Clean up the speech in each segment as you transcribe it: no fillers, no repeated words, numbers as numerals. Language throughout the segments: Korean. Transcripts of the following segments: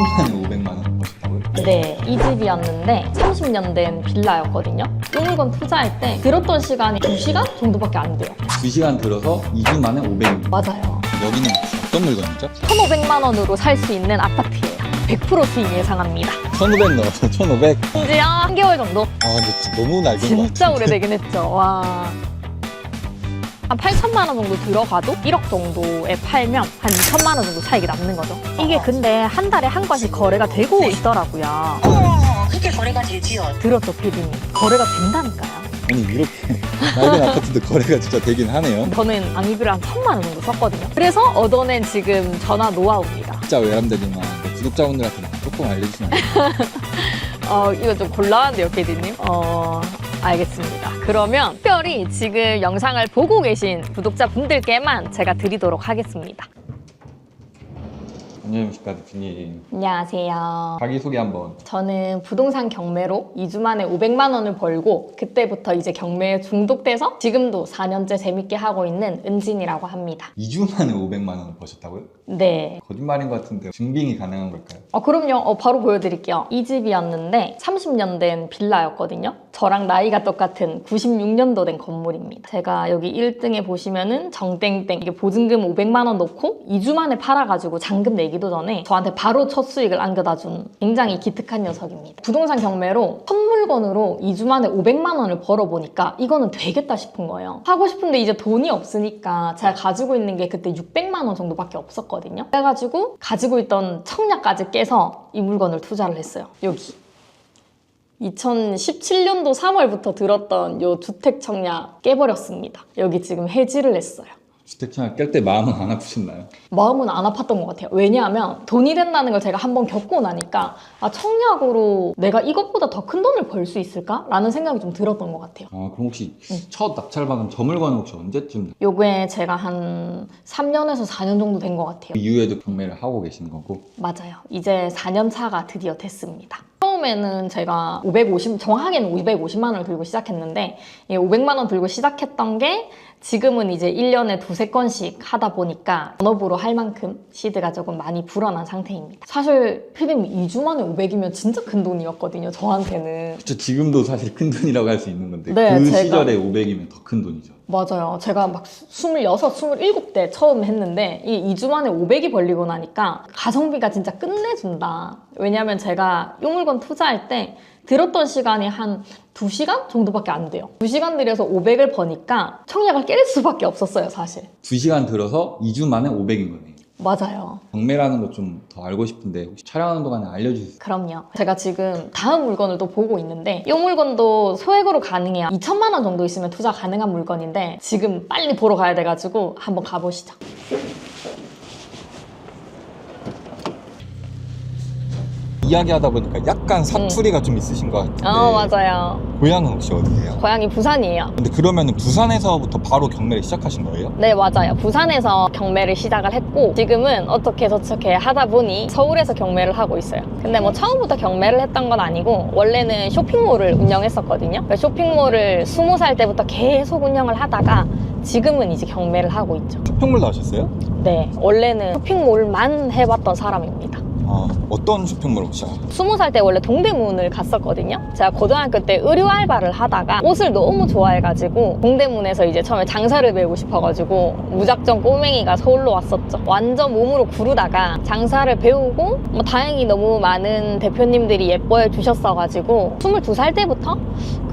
1000만에 500만 원 버셨다고요? 네, 이 집이었는데 30년 된 빌라였거든요. 이 물건 투자할 때 들었던 시간이 2시간 정도밖에 안 돼요. 2시간 들어서 2주 만에 500만 원. 맞아요. 여기는 어떤 물건이죠? 1,500만 원으로 살 수 있는 아파트예요. 100% 수익 예상합니다. 1500 넣어서 1500? 심지어 한 개월 정도? 근데 진짜 너무 낡은 것 같아요. 진짜 오래되긴 했죠. 와. 한 8천만 원 정도 들어가도 1억 정도에 팔면 한 2천만 원 정도 차익이 남는 거죠. 이게 근데 한 달에 한 건씩 거래가 되고 있더라고요. 그렇게 거래가 되지요. 들었죠, 피디님? 거래가 된다니까요. 아니 이렇게 낡은 아파트도 거래가 진짜 되긴 하네요. 저는 방위비를 한 1,000만 원 정도 썼거든요. 그래서 얻어낸 지금 전화 노하우입니다. 진짜 외람되지만 구독자분들한테 조금 알려주시면 안 돼요? 이거 좀 곤란한데요, 피디님? 알겠습니다. 그러면 특별히 지금 영상을 보고 계신 구독자분들께만 제가 드리도록 하겠습니다. 안녕하십니까 대표님. 안녕하세요. 자기소개 한번. 저는 부동산 경매로 2주 만에 500만 원을 벌고 그때부터 이제 경매에 중독돼서 지금도 4년째 재밌게 하고 있는 은진이라고 합니다. 2주 만에 500만 원을 버셨다고요? 네. 거짓말인 것 같은데 증빙이 가능한 걸까요? 그럼요. 바로 보여드릴게요. 이 집이었는데 30년 된 빌라였거든요. 저랑 나이가 똑같은 96년도 된 건물입니다. 제가 여기 1등에 보시면은 정땡땡 이게 보증금 500만 원 넣고 2주 만에 팔아가지고 잔금 내기도 전에 저한테 바로 첫 수익을 안겨다 준 굉장히 기특한 녀석입니다. 부동산 경매로 첫 물건으로 2주 만에 500만 원을 벌어보니까 이거는 되겠다 싶은 거예요. 하고 싶은데 이제 돈이 없으니까 제가 가지고 있는 게 그때 600만 원 정도밖에 없었거든요. 그래가지고 가지고 있던 청약까지 깨서 이 물건을 투자를 했어요. 여기 2017년도 3월부터 들었던 요 주택 청약 깨버렸습니다. 여기 지금 해지를 했어요. 주택청약 깰 때 마음은 안 아프셨나요? 마음은 안 아팠던 것 같아요. 왜냐하면 돈이 된다는 걸 제가 한번 겪고 나니까 청약으로 내가 이것보다 더 큰 돈을 벌 수 있을까? 라는 생각이 좀 들었던 것 같아요. 그럼 혹시 첫 낙찰받은 저 물건은 혹시 언제쯤? 요게 제가 한 3년에서 4년 정도 된 것 같아요. 그 이후에도 경매를 하고 계시는 거고? 맞아요. 이제 4년 차가 드디어 됐습니다. 처음에는 제가 정확하게는 550만 원을 들고 시작했는데 500만 원 들고 시작했던 게 지금은 이제 1년에 두세 건씩 하다 보니까 전업으로 할 만큼 시드가 조금 많이 불어난 상태입니다. 사실 피디님 2주 만에 500이면 진짜 큰 돈이었거든요. 저한테는. 그쵸, 지금도 사실 큰 돈이라고 할 수 있는 건데 네, 그 제가- 시절에 500이면 더 큰 돈이죠. 맞아요. 제가 막 26, 27대 처음 했는데 이 2주 만에 500이 벌리고 나니까 가성비가 진짜 끝내준다. 왜냐면 제가 이 물건 투자할 때 들었던 시간이 한 2시간 정도밖에 안 돼요. 2시간 들여서 500을 버니까 청약을 깰 수밖에 없었어요, 사실. 2시간 들어서 2주 만에 500인 거네요. 맞아요. 경매라는 거 좀 더 알고 싶은데 혹시 촬영하는 동안에 알려주세요. 그럼요. 제가 지금 다음 물건을 또 보고 있는데 이 물건도 소액으로 가능해요. 2천만 원 정도 있으면 투자 가능한 물건인데 지금 빨리 보러 가야 돼가지고 한번 가보시죠. 이야기하다 보니까 약간 사투리가 좀 있으신 것 같은데 맞아요. 고향은 혹시 어디세요? 고향이 부산이에요. 근데 그러면 부산에서부터 바로 경매를 시작하신 거예요? 네, 맞아요. 부산에서 경매를 시작을 했고 지금은 어떻게 저렇게 하다 보니 서울에서 경매를 하고 있어요. 근데 뭐 처음부터 경매를 했던 건 아니고 원래는 쇼핑몰을 운영했었거든요. 쇼핑몰을 20살 때부터 계속 운영을 하다가 지금은 이제 경매를 하고 있죠. 쇼핑몰도 하셨어요? 네, 원래는 쇼핑몰만 해봤던 사람입니다. 어떤 쇼핑몰 혹시? 20살 때 원래 동대문을 갔었거든요. 제가 고등학교 때 의류 알바를 하다가 옷을 너무 좋아해가지고 동대문에서 이제 처음에 장사를 배우고 싶어가지고 무작정 꼬맹이가 서울로 왔었죠. 완전 몸으로 구르다가 장사를 배우고 뭐 다행히 너무 많은 대표님들이 예뻐해 주셨어가지고 22살 때부터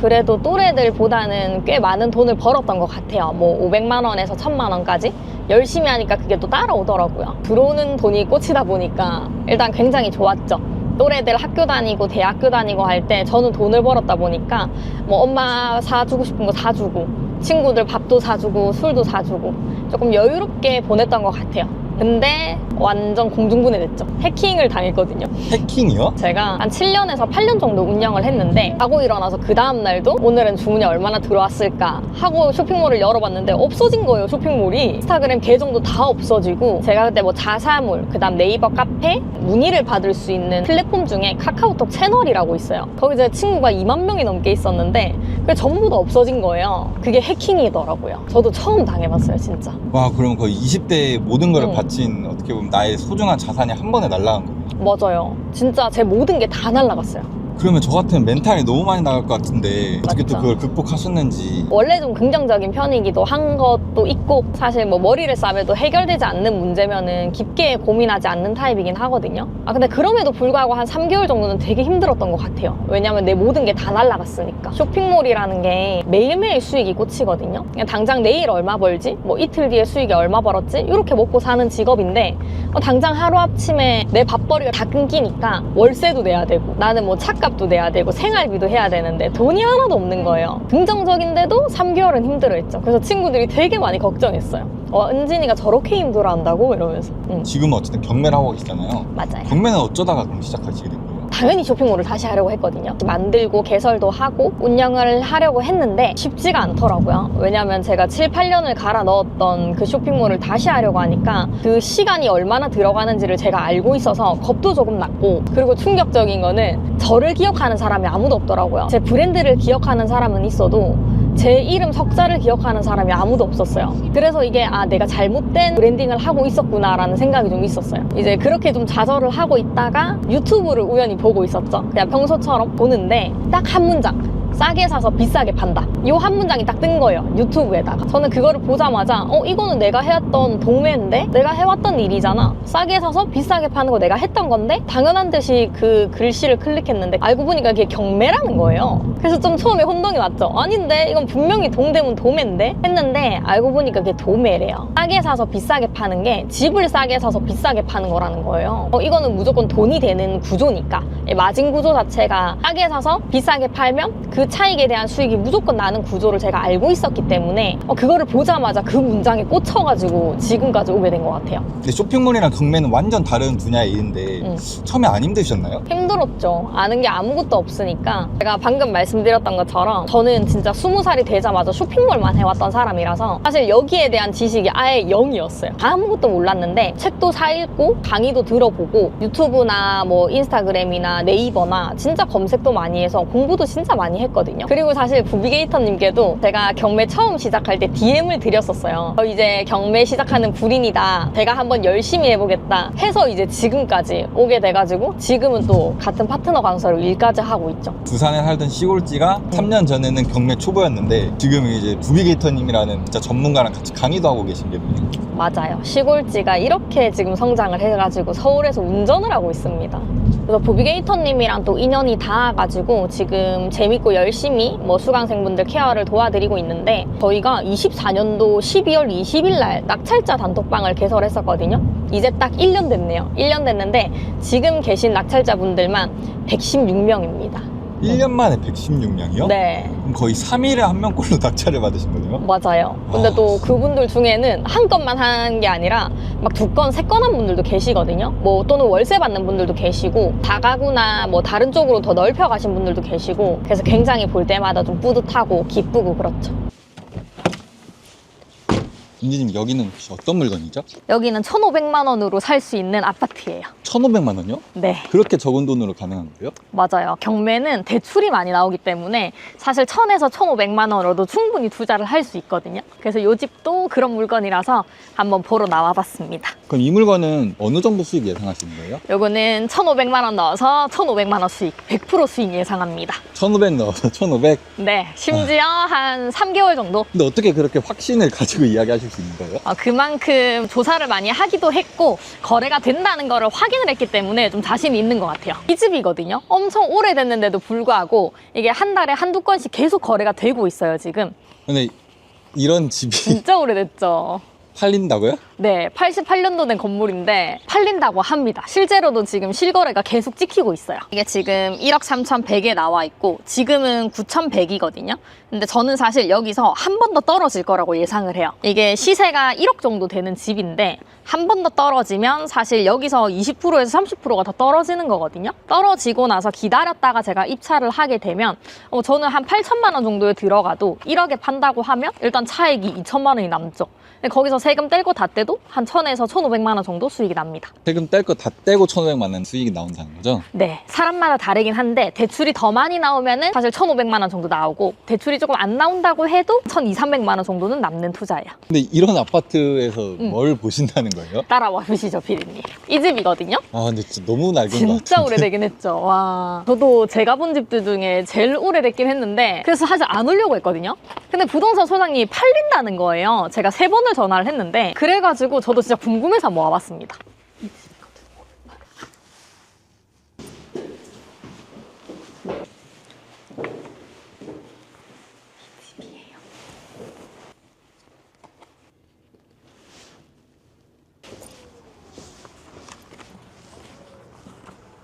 그래도 또래들보다는 꽤 많은 돈을 벌었던 것 같아요. 뭐 500만 원에서 1000만 원까지 열심히 하니까 그게 또 따라오더라고요. 들어오는 돈이 꽂히다 보니까 일단 굉장히 좋았죠. 또래들 학교 다니고 대학교 다니고 할 때 저는 돈을 벌었다 보니까 뭐 엄마 사주고 싶은 거 사주고 친구들 밥도 사주고 술도 사주고 조금 여유롭게 보냈던 것 같아요. 근데 완전 공중분해됐죠. 해킹을 당했거든요. 해킹이요? 제가 한 7년에서 8년 정도 운영을 했는데 자고 일어나서 그 다음날도 오늘은 주문이 얼마나 들어왔을까 하고 쇼핑몰을 열어봤는데 없어진 거예요. 쇼핑몰이. 인스타그램 계정도 다 없어지고 제가 그때 뭐 자사몰, 그 다음 네이버 카페 문의를 받을 수 있는 플랫폼 중에 카카오톡 채널이라고 있어요. 거기 제 친구가 2만 명이 넘게 있었는데 그게 전부 다 없어진 거예요. 그게 해킹이더라고요. 저도 처음 당해봤어요, 진짜. 와, 그럼 거의 20대의 모든 걸 바친 어떻게 보면 나의 소중한 자산이 한 번에 날아간 거예요. 맞아요. 진짜 제 모든 게 다 날라갔어요. 그러면 저 같으면 멘탈이 너무 많이 나갈 것 같은데 어떻게 또 맞죠. 그걸 극복하셨는지. 원래 좀 긍정적인 편이기도 한 것도 있고 사실 뭐 머리를 싸매도 해결되지 않는 문제면은 깊게 고민하지 않는 타입이긴 하거든요. 근데 그럼에도 불구하고 한 3개월 정도는 되게 힘들었던 것 같아요. 왜냐면 내 모든 게 다 날라갔으니까. 쇼핑몰이라는 게 매일매일 수익이 꽂히거든요. 그냥 당장 내일 얼마 벌지? 뭐 이틀 뒤에 수익이 얼마 벌었지? 이렇게 먹고 사는 직업인데 당장 하루아침에 내 밥벌이가 다 끊기니까 월세도 내야 되고 나는 뭐 차값도 내야 되고 생활비도 해야 되는데 돈이 하나도 없는 거예요. 긍정적인데도 3개월은 힘들어했죠. 그래서 친구들이 되게 많이 걱정했어요. 은진이가 저렇게 힘들어한다고? 이러면서. 지금은 어쨌든 경매를 하고 계시잖아요. 맞아요. 경매는 어쩌다가 그럼 시작하시게 된 거예요? 당연히 쇼핑몰을 다시 하려고 했거든요. 만들고 개설도 하고 운영을 하려고 했는데 쉽지가 않더라고요. 왜냐면 제가 7, 8년을 갈아 넣었던 그 쇼핑몰을 다시 하려고 하니까 그 시간이 얼마나 들어가는지를 제가 알고 있어서 겁도 조금 났고, 그리고 충격적인 거는 저를 기억하는 사람이 아무도 없더라고요. 제 브랜드를 기억하는 사람은 있어도 제 이름 석자를 기억하는 사람이 아무도 없었어요. 그래서 이게 내가 잘못된 브랜딩을 하고 있었구나 라는 생각이 좀 있었어요. 이제 그렇게 좀 좌절을 하고 있다가 유튜브를 우연히 보고 있었죠. 그냥 평소처럼 보는데 딱 한 문장, 싸게 사서 비싸게 판다, 이 한 문장이 딱 뜬 거예요, 유튜브에다가. 저는 그거를 보자마자 이거는 내가 해왔던 동매인데, 내가 해왔던 일이잖아, 싸게 사서 비싸게 파는 거 내가 했던 건데, 당연한 듯이 그 글씨를 클릭했는데 알고 보니까 그게 경매라는 거예요. 그래서 좀 처음에 혼동이 왔죠. 아닌데 이건 분명히 동대문 도매인데 했는데 알고 보니까 그게 도매래요. 싸게 사서 비싸게 파는 게 집을 싸게 사서 비싸게 파는 거라는 거예요. 이거는 무조건 돈이 되는 구조니까, 마진 구조 자체가 싸게 사서 비싸게 팔면 그 차익에 대한 수익이 무조건 나는 구조를 제가 알고 있었기 때문에 그거를 보자마자 그 문장에 꽂혀가지고 지금까지 오게 된 것 같아요. 근데 쇼핑몰이랑 경매는 완전 다른 분야의 일인데 처음에 안 힘드셨나요? 힘들었죠. 아는 게 아무것도 없으니까. 제가 방금 말씀드렸던 것처럼 저는 진짜 20살이 되자마자 쇼핑몰만 해왔던 사람이라서 사실 여기에 대한 지식이 아예 0이었어요. 아무것도 몰랐는데 책도 사 읽고 강의도 들어보고 유튜브나 뭐 인스타그램이나 네이버나 진짜 검색도 많이 해서 공부도 진짜 많이 했거든요. 그리고 사실 부비게이터님께도 제가 경매 처음 시작할 때 DM을 드렸었어요. 이제 경매 시작하는 불인이다, 제가 한번 열심히 해보겠다 해서 이제 지금까지 오게 돼가지고 지금은 또 같은 파트너 강사로 일까지 하고 있죠. 부산에 살던 시골지가 3년 전에는 경매 초보였는데 지금은 이제 부비게이터님이라는 진짜 전문가랑 같이 강의도 하고 계신 거군요. 맞아요. 시골지가 이렇게 지금 성장을 해가지고 서울에서 운전을 하고 있습니다. 그래서 부비게이터님이랑 또 인연이 닿아가지고 지금 재밌고 열심히 뭐 수강생분들 케어를 도와드리고 있는데, 저희가 24년도 12월 20일 날 낙찰자 단톡방을 개설했었거든요. 이제 딱 1년 됐네요. 1년 됐는데 지금 계신 낙찰자분들만 116명입니다. 1년 만에 116명이요? 네. 그럼 거의 3일에 한 명꼴로 낙찰을 받으신 거네요? 맞아요. 근데 또 그분들 중에는 한 건만 한 게 아니라 막 2건, 3건 한 분들도 계시거든요. 뭐 또는 월세 받는 분들도 계시고 다가구나 뭐 다른 쪽으로 더 넓혀 가신 분들도 계시고, 그래서 굉장히 볼 때마다 좀 뿌듯하고 기쁘고 그렇죠. 은지님, 여기는 혹시 어떤 물건이죠? 여기는 1,500만 원으로 살 수 있는 아파트예요. 1,500만 원이요? 네, 그렇게 적은 돈으로 가능한 거예요? 맞아요. 경매는 대출이 많이 나오기 때문에 사실 1,000에서 1,500만 원으로도 충분히 투자를 할 수 있거든요. 그래서 이 집도 그런 물건이라서 한번 보러 나와봤습니다. 그럼 이 물건은 어느 정도 수익 예상하시는 거예요? 요거는 1,500만 원 넣어서 1,500만 원 수익, 100% 수익 예상합니다. 1,500 넣어서 1,500? 네, 심지어 한 3개월 정도? 근데 어떻게 그렇게 확신을 가지고 이야기하실 수 있는 거예요? 그만큼 조사를 많이 하기도 했고 거래가 된다는 거를 확인을 했기 때문에 좀 자신이 있는 것 같아요. 이 집이거든요. 엄청 오래됐는데도 불구하고 이게 한 달에 한두 건씩 계속 거래가 되고 있어요, 지금. 근데 이런 집이 진짜 오래됐죠. 팔린다고요? 네, 88년도 된 건물인데 팔린다고 합니다. 실제로도 지금 실거래가 계속 찍히고 있어요. 이게 지금 1억 3,100에 나와 있고 지금은 9,100이거든요. 근데 저는 사실 여기서 한 번 더 떨어질 거라고 예상을 해요. 이게 시세가 1억 정도 되는 집인데 한 번 더 떨어지면 사실 여기서 20%에서 30%가 더 떨어지는 거거든요. 떨어지고 나서 기다렸다가 제가 입찰을 하게 되면 저는 한 8천만 원 정도에 들어가도 1억에 판다고 하면 일단 차익이 2천만 원이 남죠. 근데 거기서 세금 떼고 다 떼도 한 1,000에서 1,500만 원 정도 수익이 납니다. 세금 뗄 거 다 떼고 1,500만 원 수익이 나온다는 거죠? 네, 사람마다 다르긴 한데 대출이 더 많이 나오면은 사실 1,500만 원 정도 나오고 대출이 조금 안 나온다고 해도 1,200~300만 원 정도는 남는 투자예요. 근데 이런 아파트에서 뭘 보신다는 거예요? 따라와 보시죠, 피디님. 이 집이거든요. 아 근데 진짜 너무 낡은 것 진짜 같은데. 오래되긴 했죠. 와, 저도 제가 본 집들 중에 제일 오래됐긴 했는데 그래서 사실 안 오려고 했거든요. 근데 부동산 소장님이 팔린다는 거예요. 제가 3번을 전화를 했는데 그래가지고 저도 진짜 궁금해서 한번 와봤습니다.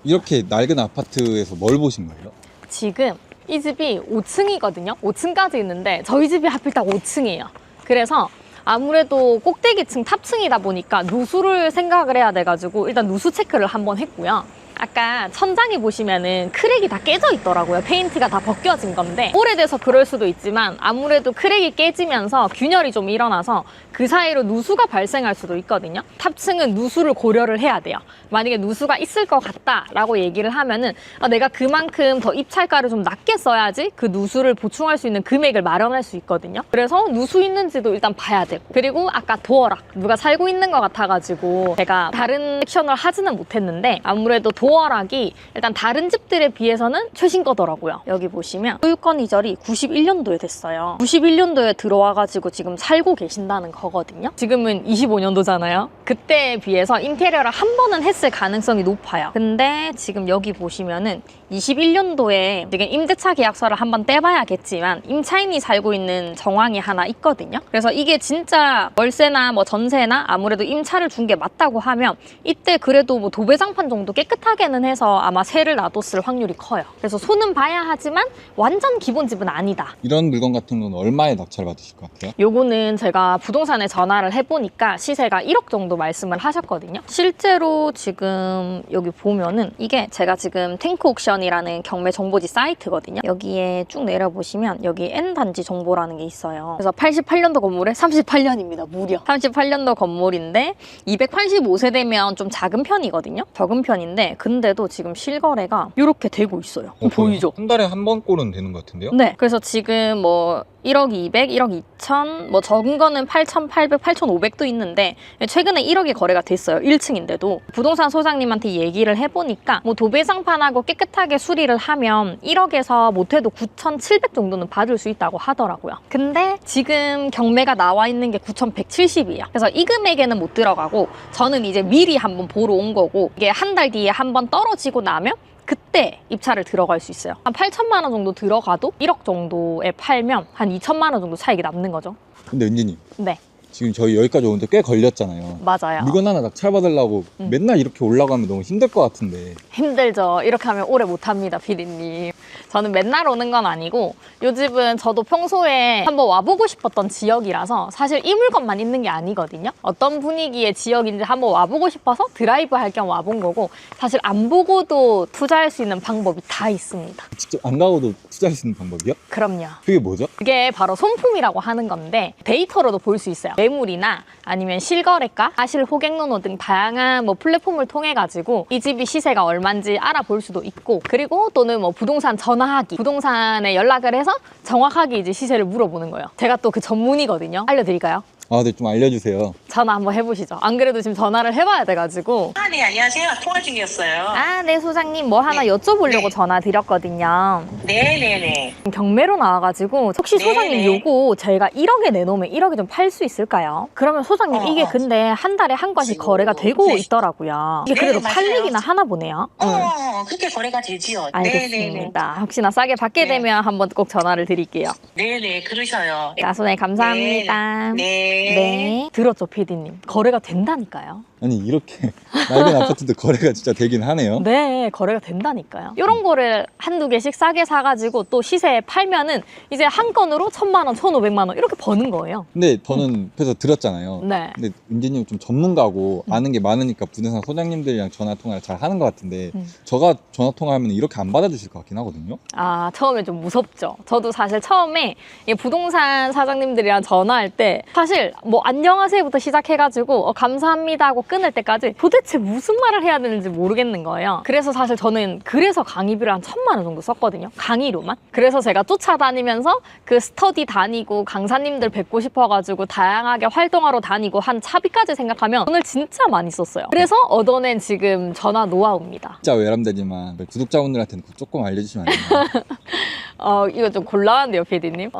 이렇게 낡은 아파트에서 뭘 보신 거예요? 지금 이 집이 5층이거든요. 5층까지 있는데 저희 집이 하필 딱 5층이에요. 그래서 아무래도 꼭대기층 탑층이다 보니까 누수를 생각을 해야 돼가지고 일단 누수 체크를 한번 했고요. 아까 천장이 보시면은 크랙이 다 깨져 있더라고요. 페인트가 다 벗겨진 건데 오래돼서 그럴 수도 있지만 아무래도 크랙이 깨지면서 균열이 좀 일어나서 그 사이로 누수가 발생할 수도 있거든요. 탑층은 누수를 고려를 해야 돼요. 만약에 누수가 있을 것 같다라고 얘기를 하면은 내가 그만큼 더 입찰가를 좀 낮게 써야지 그 누수를 보충할 수 있는 금액을 마련할 수 있거든요. 그래서 누수 있는지도 일단 봐야 되고, 그리고 아까 도어락 누가 살고 있는 것 같아가지고 제가 다른 액션을 하지는 못했는데 아무래도 도어락이 일단 다른 집들에 비해서는 최신 거더라고요. 여기 보시면 소유권 이전이 91년도에 됐어요. 91년도에 들어와가지고 지금 살고 계신다는 거거든요. 지금은 25년도잖아요. 그때에 비해서 인테리어를 한 번은 했을 가능성이 높아요. 근데 지금 여기 보시면은 21년도에 지금 임대차 계약서를 한번 떼봐야겠지만 임차인이 살고 있는 정황이 하나 있거든요. 그래서 이게 진짜 월세나 뭐 전세나 아무래도 임차를 준 게 맞다고 하면 이때 그래도 뭐 도배장판 정도 깨끗하게는 해서 아마 세를 놔뒀을 확률이 커요. 그래서 손은 봐야 하지만 완전 기본 집은 아니다. 이런 물건 같은 건 얼마에 낙찰 받으실 것 같아요? 요거는 제가 부동산에 전화를 해보니까 시세가 1억 정도 말씀을 하셨거든요. 실제로 지금 여기 보면은 이게 제가 지금 탱크 옥션이라는 경매 정보지 사이트거든요. 여기에 쭉 내려보시면 여기 N단지 정보라는 게 있어요. 그래서 88년도 건물에 38년입니다. 무려 38년도 건물인데 285세대면 좀 작은 편이거든요. 적은 편인데 근데도 지금 실거래가 이렇게 되고 있어요. 보이죠? 한 달에 한 번 꼴은 되는 것 같은데요? 네. 그래서 지금 뭐 1억 200, 1억 2천, 뭐 적은 거는 8,800, 8,500도 있는데 최근에 1억에 거래가 됐어요. 1층인데도. 부동산 소장님한테 얘기를 해보니까 뭐 도배장판하고 깨끗하게 수리를 하면 1억에서 못해도 9,700 정도는 받을 수 있다고 하더라고요. 근데 지금 경매가 나와 있는 게 9,170이에요. 그래서 이 금액에는 못 들어가고 저는 이제 미리 한번 보러 온 거고 이게 한 달 뒤에 한번 떨어지고 나면 그때 입찰을 들어갈 수 있어요. 한 8천만 원 정도 들어가도 1억 정도에 팔면 한 2천만 원 정도 차익이 남는 거죠. 근데 은지님, 네, 지금 저희 여기까지 오는데 꽤 걸렸잖아요. 맞아요. 물건 하나 낙찰 받으려고 맨날 이렇게 올라가면 너무 힘들 것 같은데. 힘들죠. 이렇게 하면 오래 못합니다, 피디님. 저는 맨날 오는 건 아니고 요 집은 저도 평소에 한번 와보고 싶었던 지역이라서 사실 이 물건만 있는 게 아니거든요. 어떤 분위기의 지역인지 한번 와보고 싶어서 드라이브 할 겸 와본 거고 사실 안 보고도 투자할 수 있는 방법이 다 있습니다. 직접 안 가고도 투자할 수 있는 방법이요? 그럼요. 그게 뭐죠? 그게 바로 손품이라고 하는 건데 데이터로도 볼 수 있어요. 매물이나 아니면 실거래가, 사실 호갱노노 등 다양한 뭐 플랫폼을 통해 가지고 이 집이 시세가 얼마인지 알아볼 수도 있고, 그리고 또는 뭐 부동산 전화하기, 부동산에 연락을 해서 정확하게 이제 시세를 물어보는 거예요. 제가 또 그 전문이거든요. 알려드릴까요? 아, 네, 좀 알려주세요. 전화 한번 해보시죠. 안 그래도 지금 전화를 해봐야 돼가지고. 아, 네, 안녕하세요. 통화 중이었어요. 아, 네, 소장님 뭐 하나 여쭤보려고 네. 전화 드렸거든요. 네네네. 경매로 나와가지고 혹시 네, 소장님 네. 요거 저희가 1억에 내놓으면 1억에 좀 팔 수 있을까요? 그러면 소장님 이게 근데 한 달에 한 건씩 거래가 되고 네. 있더라고요. 이게 네, 그래도 맞아요. 팔리기나 하나 보네요. 그렇게 거래가 되지요. 알겠습니다. 혹시나 싸게 받게 네. 되면 한번 꼭 전화를 드릴게요. 네네, 그러셔요. 자, 소장님 감사합니다. 네. 네. 들었죠, 피디님? 거래가 된다니까요. 아니 이렇게 낡은 아파트도 거래가 진짜 되긴 하네요. 네, 거래가 된다니까요. 이런 거를 한두 개씩 싸게 사가지고 또 시세에 팔면은 이제 한 건으로 1,000만 원, 1,500만 원 이렇게 버는 거예요. 근데 저는 옆에서 들었잖아요. 네. 근데 은지님 좀 전문가고 아는 게 많으니까 부동산 소장님들이랑 전화 통화를 잘 하는 것 같은데 저가 전화 통화하면 이렇게 안 받아주실 것 같긴 하거든요. 아, 처음에 좀 무섭죠. 저도 사실 처음에 이 부동산 사장님들이랑 전화할 때 사실 뭐 안녕하세요부터 시작해가지고 감사합니다 하고 끊을 때까지 도대체 무슨 말을 해야 되는지 모르겠는 거예요. 그래서 사실 저는 그래서 강의비를 한 1,000만 원 정도 썼거든요. 강의로만. 그래서 제가 쫓아다니면서 그 스터디 다니고 강사님들 뵙고 싶어가지고 다양하게 활동하러 다니고 한 차비까지 생각하면 돈을 진짜 많이 썼어요. 그래서 얻어낸 지금 전화 노하우입니다. 진짜 외람되지만 구독자분들한테는 조금 알려주시면 안 돼요? 이거 좀 곤란한데요, PD님?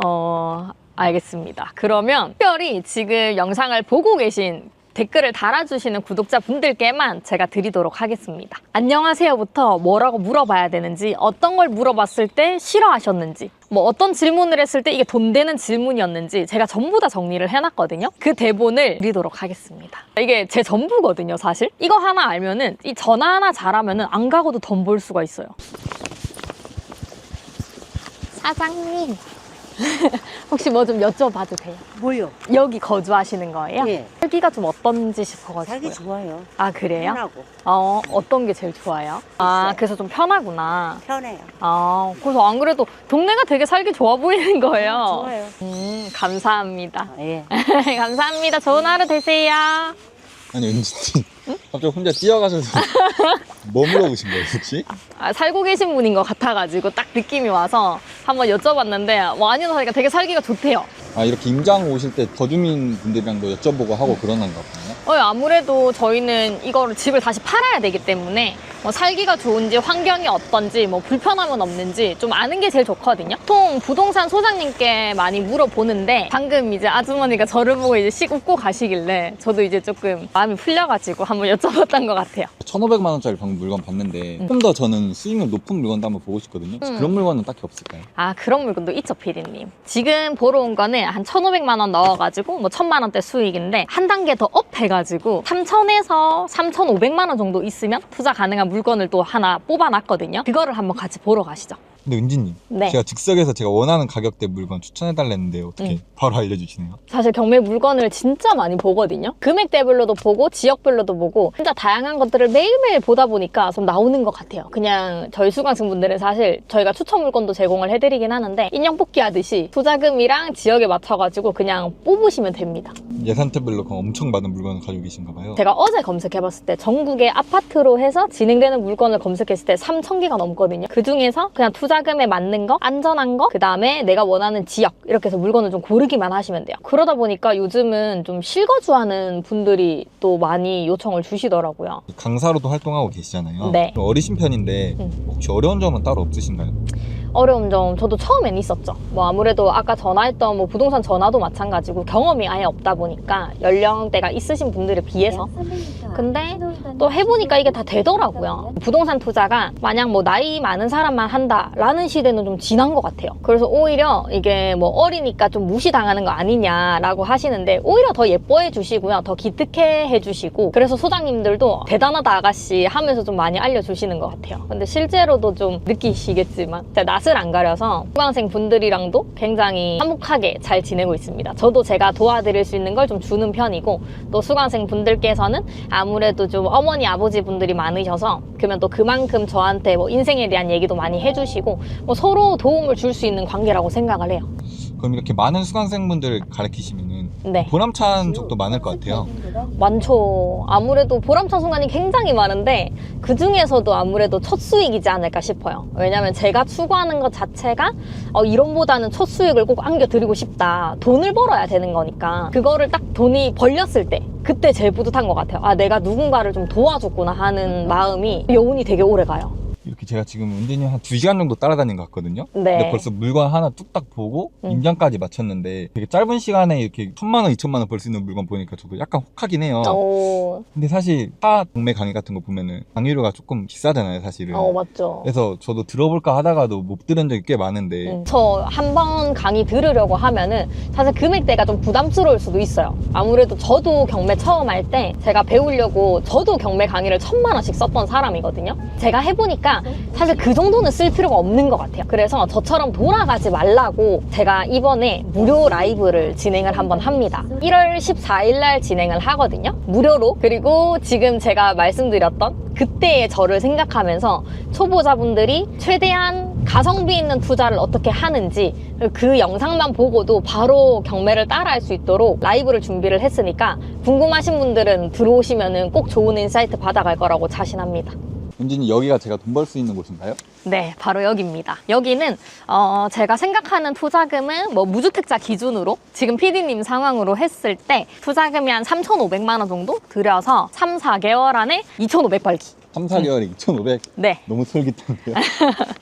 알겠습니다. 그러면 특별히 지금 영상을 보고 계신 댓글을 달아주시는 구독자분들께만 제가 드리도록 하겠습니다. 안녕하세요부터 뭐라고 물어봐야 되는지, 어떤 걸 물어봤을 때 싫어하셨는지, 뭐 어떤 질문을 했을 때 이게 돈 되는 질문이었는지 제가 전부 다 정리를 해놨거든요. 그 대본을 드리도록 하겠습니다. 이게 제 전부거든요, 사실. 이거 하나 알면은, 이 전화 하나 잘하면은 안 가고도 돈 벌 수가 있어요. 사장님. 혹시 뭐 좀 여쭤봐도 돼요? 뭐요? 여기 거주하시는 거예요? 예. 살기가 좀 어떤지 싶어가지고요. 살기 좋아요. 아, 그래요? 편하고 어떤 게 제일 좋아요? 아, 그래서 좀 편하구나. 편해요. 아, 그래서 안 그래도 동네가 되게 살기 좋아 보이는 거예요. 좋아요. 감사합니다. 예. 감사합니다. 좋은 하루 되세요. 아니 은지님 갑자기 혼자 뛰어가셔서 뭐 물어보신 거예요 혹시? 살고 계신 분인 것 같아가지고 딱 느낌이 와서 한번 여쭤봤는데 와인을 하니까 되게 살기가 좋대요. 아 이렇게 임장 오실 때 거주민 분들이랑도 여쭤보고 하고 그러는가 보네요. 아무래도 저희는 이거를 집을 다시 팔아야 되기 때문에 뭐 살기가 좋은지 환경이 어떤지 뭐 불편함은 없는지 좀 아는 게 제일 좋거든요. 보통 부동산 소장님께 많이 물어보는데 방금 이제 아주머니가 저를 보고 이제 씩 웃고 가시길래 저도 이제 조금 마음이 풀려가지고 한번 여쭤봤던 것 같아요. 1,500만 원짜리 방금 물건 봤는데 좀 더 저는 수익률 높은 물건도 한번 보고 싶거든요. 그런 물건은 딱히 없을까요? 아, 그런 물건도 있죠, 피디님. 지금 보러 온 거는 한 1,500만 원 넣어가지고 뭐 1,000만 원대 수익인데 한 단계 더 업 해가지고 3,000에서 3,500만 원 정도 있으면 투자 가능한 물건을 또 하나 뽑아놨거든요. 그거를 한번 같이 보러 가시죠. 근데 은지님 네. 제가 즉석에서 제가 원하는 가격대 물건 추천해달랬는데 어떻게 바로 알려주시네요? 사실 경매 물건을 진짜 많이 보거든요. 금액대별로도 보고 지역별로도 보고 진짜 다양한 것들을 매일매일 보다 보니까 좀 나오는 것 같아요. 그냥 저희 수강생분들은 사실 저희가 추천 물건도 제공을 해드리긴 하는데 인형 뽑기 하듯이 투자금이랑 지역에 맞춰가지고 그냥 뽑으시면 됩니다. 예산대별로 엄청 많은 물건을 가지고 계신가 봐요. 제가 어제 검색해봤을 때 전국의 아파트로 해서 진행되는 물건을 검색했을 때 3,000개가 넘거든요. 그중에서 그냥 투자금에 맞는 거, 안전한 거, 그 다음에 내가 원하는 지역 이렇게 해서 물건을 좀 고르기만 하시면 돼요. 그러다 보니까 요즘은 좀 실거주하는 분들이 또 많이 요청을 주시더라고요. 강사로도 활동하고 계시잖아요. 네. 어리신 편인데 혹시 어려운 점은 따로 없으신가요? 어려운 점 저도 처음엔 있었죠. 뭐 아무래도 아까 전화했던 뭐 부동산 전화도 마찬가지고 경험이 아예 없다 보니까 연령대가 있으신 분들에 비해서 근데 또 해보니까 이게 다 되더라고요. 부동산 투자가 마냥 뭐 나이 많은 사람만 한다라는 시대는 좀 지난 것 같아요. 그래서 오히려 이게 뭐 어리니까 좀 무시당하는 거 아니냐라고 하시는데 오히려 더 예뻐해 주시고요. 더 기특해 해주시고 그래서 소장님들도 대단하다 아가씨 하면서 좀 많이 알려주시는 것 같아요. 근데 실제로도 좀 느끼시겠지만 제가 낯을 안 가려서 수강생 분들이랑도 굉장히 화목하게 잘 지내고 있습니다. 저도 제가 도와드릴 수 있는 걸 좀 주는 편이고 또 수강생 분들께서는 아무래도 좀 어머니 아버지 분들이 많으셔서 그러면 또 그만큼 저한테 뭐 인생에 대한 얘기도 많이 해주시고 뭐 서로 도움을 줄 수 있는 관계라고 생각을 해요. 그럼 이렇게 많은 수강생분들을 가르치시면은 네. 보람찬 적도 많을 것 같아요. 많죠. 아무래도 보람찬 순간이 굉장히 많은데 그 중에서도 아무래도 첫 수익이지 않을까 싶어요. 왜냐면 제가 추구하는 것 자체가 이론보다는 첫 수익을 꼭 안겨드리고 싶다. 돈을 벌어야 되는 거니까 그거를 딱 돈이 벌렸을 때 그때 제일 뿌듯한 것 같아요. 아, 내가 누군가를 좀 도와줬구나 하는 마음이 여운이 되게 오래 가요. 이렇게 제가 지금 은진이 한 2시간 정도 따라다닌 것 같거든요. 네. 근데 벌써 물건 하나 뚝딱 보고 임장까지 마쳤는데 되게 짧은 시간에 이렇게 1,000만 원, 2,000만 원 벌 수 있는 물건 보니까 저도 약간 혹하긴 해요. 오. 근데 사실 차 경매 강의 같은 거 보면은 강의료가 조금 비싸잖아요, 사실은. 맞죠. 그래서 저도 들어볼까 하다가도 못 들은 적이 꽤 많은데 저 한 번 강의 들으려고 하면은 사실 금액대가 좀 부담스러울 수도 있어요. 아무래도 저도 경매 처음 할 때 제가 배우려고 저도 경매 강의를 1,000만 원씩 썼던 사람이거든요. 제가 해보니까 사실 그 정도는 쓸 필요가 없는 것 같아요. 그래서 저처럼 돌아가지 말라고 제가 이번에 무료 라이브를 진행을 한번 합니다. 1월 14일 날 진행을 하거든요. 무료로. 그리고 지금 제가 말씀드렸던 그때의 저를 생각하면서 초보자분들이 최대한 가성비 있는 투자를 어떻게 하는지 그 영상만 보고도 바로 경매를 따라할 수 있도록 라이브를 준비를 했으니까 궁금하신 분들은 들어오시면은 꼭 좋은 인사이트 받아갈 거라고 자신합니다. 은진이 여기가 제가 돈 벌 수 있는 곳인가요? 네, 바로 여기입니다. 여기는 제가 생각하는 투자금은 뭐 무주택자 기준으로 지금 PD님 상황으로 했을 때 투자금이 한 3,500만 원 정도 들여서 3, 4개월 안에 2,500 벌기. 3, 4개월에 2,500? 네. 너무 솔깃한데요.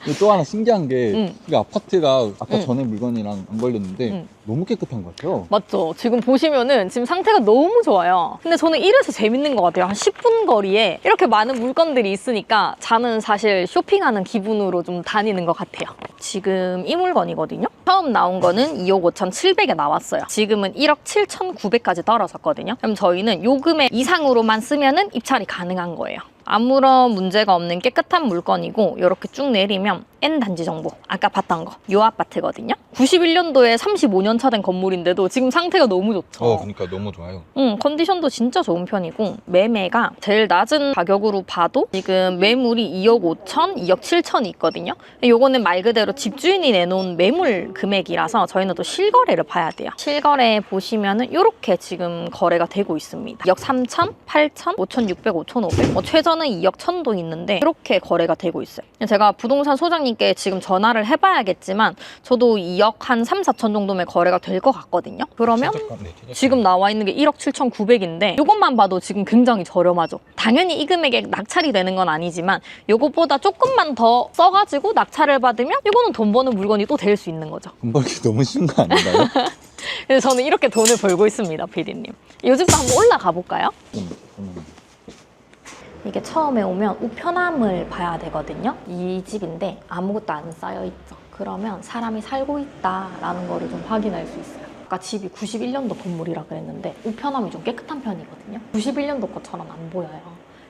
그리고 또 하나 신기한 게 이 아파트가 아까 음. 전에 물건이랑 안 걸렸는데 음. 너무 깨끗한 것 같아요. 맞죠? 지금 보시면은 지금 상태가 너무 좋아요. 근데 저는 이래서 재밌는 것 같아요. 한 10분 거리에 이렇게 많은 물건들이 있으니까 저는 사실 쇼핑하는 기분으로 좀 다니는 것 같아요. 지금 이 물건이거든요. 처음 나온 거는 2억 5,700에 나왔어요. 지금은 1억 7,900까지 떨어졌거든요. 그럼 저희는 요 금액 이상으로만 쓰면은 입찰이 가능한 거예요. 아무런 문제가 없는 깨끗한 물건이고 이렇게 쭉 내리면 N단지 정보 아까 봤던 거 요 아파트거든요. 91년도에 35년 차 된 건물인데도 지금 상태가 너무 좋죠. 그러니까 너무 좋아요. 컨디션도 진짜 좋은 편이고 매매가 제일 낮은 가격으로 봐도 지금 매물이 2억 5천, 2억 7천이 있거든요. 요거는 말 그대로 집주인이 내놓은 매물 금액이라서 저희는 또 실거래를 봐야 돼요. 실거래 보시면은 이렇게 지금 거래가 되고 있습니다. 2억 3천, 8천, 5,600, 5,500 뭐 최저는 2억 1,000도 있는데 이렇게 거래가 되고 있어요. 제가 부동산 소장님께 지금 전화를 해봐야겠지만 저도 2억 한 3, 4천 정도면 거래가 될 것 같거든요. 그러면 지금 나와 있는 게 1억 7,900인데 이것만 봐도 지금 굉장히 저렴하죠. 당연히 이 금액에 낙찰이 되는 건 아니지만 이것보다 조금만 더 써가지고 낙찰을 받으면 이거는 돈 버는 물건이 또 될 수 있는 거죠. 돈 벌기 너무 쉬운 거 아닌가요? 그래서 저는 이렇게 돈을 벌고 있습니다, PD님. 요즘도 한번 올라가 볼까요? 이게 처음에 오면 우편함을 봐야 되거든요. 이 집인데 아무것도 안 쌓여있죠. 그러면 사람이 살고 있다라는 거를 좀 확인할 수 있어요. 아까 집이 91년도 건물이라 그랬는데 우편함이 좀 깨끗한 편이거든요. 91년도 것처럼 안 보여요.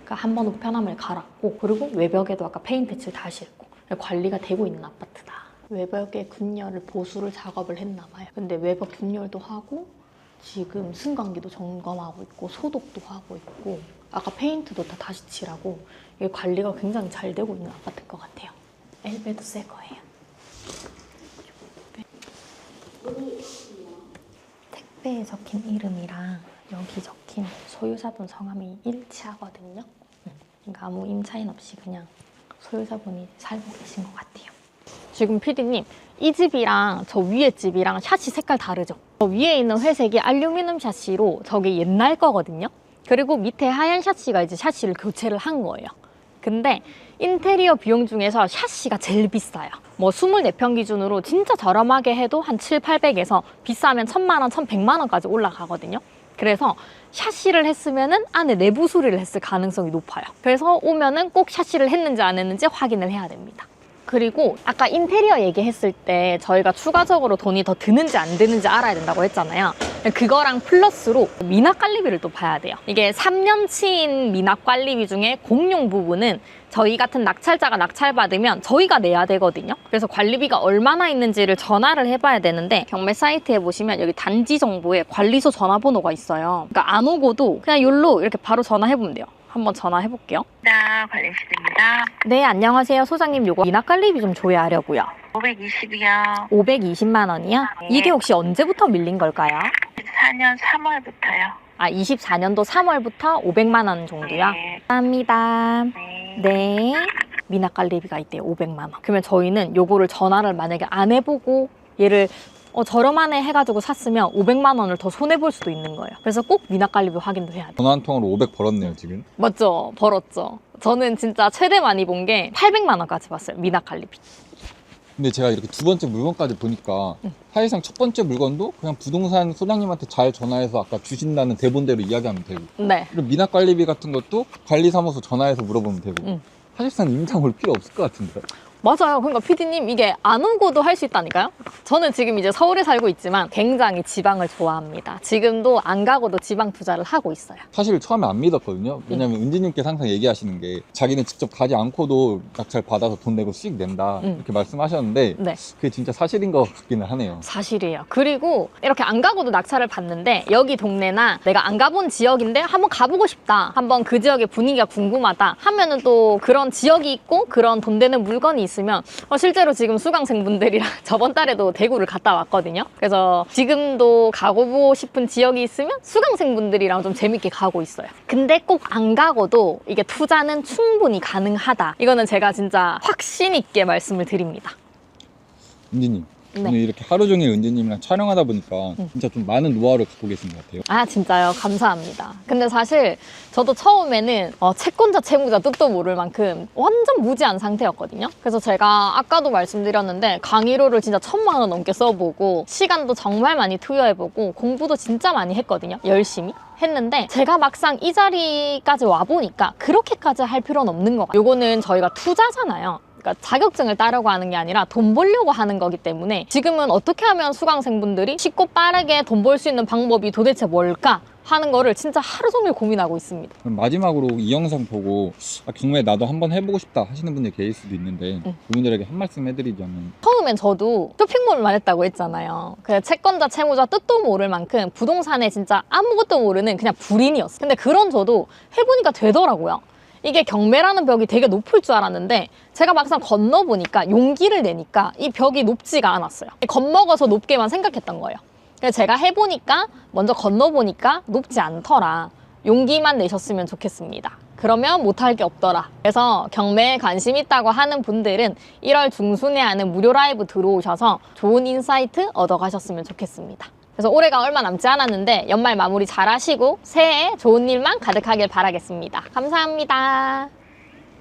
그러니까 한번 우편함을 갈았고 그리고 외벽에도 아까 페인트 칠 다시 했고 관리가 되고 있는 아파트다. 외벽에 균열을 보수를 작업을 했나 봐요. 근데 외벽 균열도 하고 지금 승강기도 점검하고 있고 소독도 하고 있고 아까 페인트도 다 다시 칠하고 이게 관리가 굉장히 잘 되고 있는 아파트일 것 같아요. 엘베도 새 거예요. 택배에 적힌 이름이랑 여기 적힌 소유자분 성함이 일치하거든요. 그러니까 아무 임차인 없이 그냥 소유자분이 살고 계신 것 같아요. 지금 PD님 이 집이랑 저 위에 집이랑 샤시 색깔 다르죠? 저 위에 있는 회색이 알루미늄 샤시로 저게 옛날 거거든요. 그리고 밑에 하얀 샤시가 이제 샤시를 교체를 한 거예요. 근데 인테리어 비용 중에서 샤시가 제일 비싸요. 뭐 24평 기준으로 진짜 저렴하게 해도 한 7, 800에서 비싸면 1,000만 원, 1,100만 원까지 올라가거든요. 그래서 샤시를 했으면은 안에 내부 수리를 했을 가능성이 높아요. 그래서 오면은 꼭 샤시를 했는지 안 했는지 확인을 해야 됩니다. 그리고 아까 인테리어 얘기했을 때 저희가 추가적으로 돈이 더 드는지 안 드는지 알아야 된다고 했잖아요. 그거랑 플러스로 미납관리비를 또 봐야 돼요. 이게 3년치인 미납관리비 중에 공용 부분은 저희 같은 낙찰자가 낙찰받으면 저희가 내야 되거든요. 그래서 관리비가 얼마나 있는지를 전화를 해봐야 되는데 경매 사이트에 보시면 여기 단지 정보에 관리소 전화번호가 있어요. 그러니까 안 오고도 그냥 여기로 이렇게 바로 전화해보면 돼요. 한번 전화해볼게요. 네, 관리실입니다. 네, 안녕하세요. 소장님, 요거 미납관리비 좀 조회하려고요. 520이요. 520만 원이요? 네. 이게 혹시 언제부터 밀린 걸까요? 14년 3월부터요. 아, 24년도 3월부터 500만 원 정도요? 네. 감사합니다. 네. 네. 미납관리비가 있대요, 500만 원. 그러면 저희는 요거를 전화를 만약에 안 해보고 얘를 저렴하네 해가지고 샀으면 500만 원을 더 손해볼 수도 있는 거예요. 그래서 꼭 미나칼리비 확인도 해야 돼요. 전화 한 통으로 500 벌었네요 지금. 맞죠? 벌었죠. 저는 진짜 최대 많이 본 게 800만 원까지 봤어요. 미나칼리비. 근데 제가 이렇게 두 번째 물건까지 보니까 사실상 첫 번째 물건도 그냥 부동산 소장님한테 잘 전화해서 아까 주신다는 대본대로 이야기하면 되고, 네. 그리고 미납관리비 같은 것도 관리사무소 전화해서 물어보면 되고, 사실상 임장 올 필요 없을 것 같은데요. 맞아요. 그러니까 PD님 이게 안 오고도 할 수 있다니까요. 저는 지금 이제 서울에 살고 있지만 굉장히 지방을 좋아합니다. 지금도 안 가고도 지방 투자를 하고 있어요. 사실 처음에 안 믿었거든요. 왜냐면 은지님께서 항상 얘기하시는 게 자기는 직접 가지 않고도 낙찰 받아서 돈 내고 수익 낸다 이렇게 말씀하셨는데, 네. 그게 진짜 사실인 것 같기는 하네요. 사실이에요. 그리고 이렇게 안 가고도 낙찰을 받는데 여기 동네나 내가 안 가본 지역인데 한번 가보고 싶다, 한번 그 지역의 분위기가 궁금하다 하면은 또 그런 지역이 있고 그런 돈 되는 물건이 있으면 실제로 지금 수강생분들이랑 저번 달에도 대구를 갔다 왔거든요. 그래서 지금도 가고 싶은 지역이 있으면 수강생분들이랑 좀 재밌게 가고 있어요. 근데 꼭 안 가고도 이게 투자는 충분히 가능하다. 이거는 제가 진짜 확신 있게 말씀을 드립니다. 은지님, 네. 오늘 이렇게 하루 종일 은지님이랑 촬영하다 보니까 진짜 좀 많은 노하우를 갖고 계신 것 같아요. 아 진짜요? 감사합니다. 근데 사실 저도 처음에는 채권자 채무자 뜻도 모를 만큼 완전 무지한 상태였거든요. 그래서 제가 아까도 말씀드렸는데 강의료를 진짜 1000만 원 넘게 써보고 시간도 정말 많이 투여해보고 공부도 진짜 많이 했거든요. 열심히 했는데 제가 막상 이 자리까지 와보니까 그렇게까지 할 필요는 없는 것 같아요. 요거는 저희가 투자잖아요. 그러니까 자격증을 따려고 하는 게 아니라 돈 벌려고 하는 거기 때문에 지금은 어떻게 하면 수강생분들이 쉽고 빠르게 돈 벌 수 있는 방법이 도대체 뭘까 하는 거를 진짜 하루 종일 고민하고 있습니다. 그럼 마지막으로 이 영상 보고 경매에 나도 한번 해보고 싶다 하시는 분들 계실 수도 있는데 그분들에게 한 말씀 해드리자면, 처음엔 저도 쇼핑몰만 했다고 했잖아요. 그 채권자 채무자 뜻도 모를 만큼 부동산에 진짜 아무것도 모르는 그냥 불인이었어요. 근데 그런 저도 해보니까 되더라고요. 이게 경매라는 벽이 되게 높을 줄 알았는데 제가 막상 건너보니까 용기를 내니까 이 벽이 높지가 않았어요. 겁먹어서 높게만 생각했던 거예요. 그래서 제가 해보니까, 먼저 건너보니까 높지 않더라. 용기만 내셨으면 좋겠습니다. 그러면 못할 게 없더라. 그래서 경매에 관심 있다고 하는 분들은 1월 중순에 하는 무료 라이브 들어오셔서 좋은 인사이트 얻어가셨으면 좋겠습니다. 그래서 올해가 얼마 남지 않았는데 연말 마무리 잘 하시고 새해에 좋은 일만 가득하길 바라겠습니다. 감사합니다.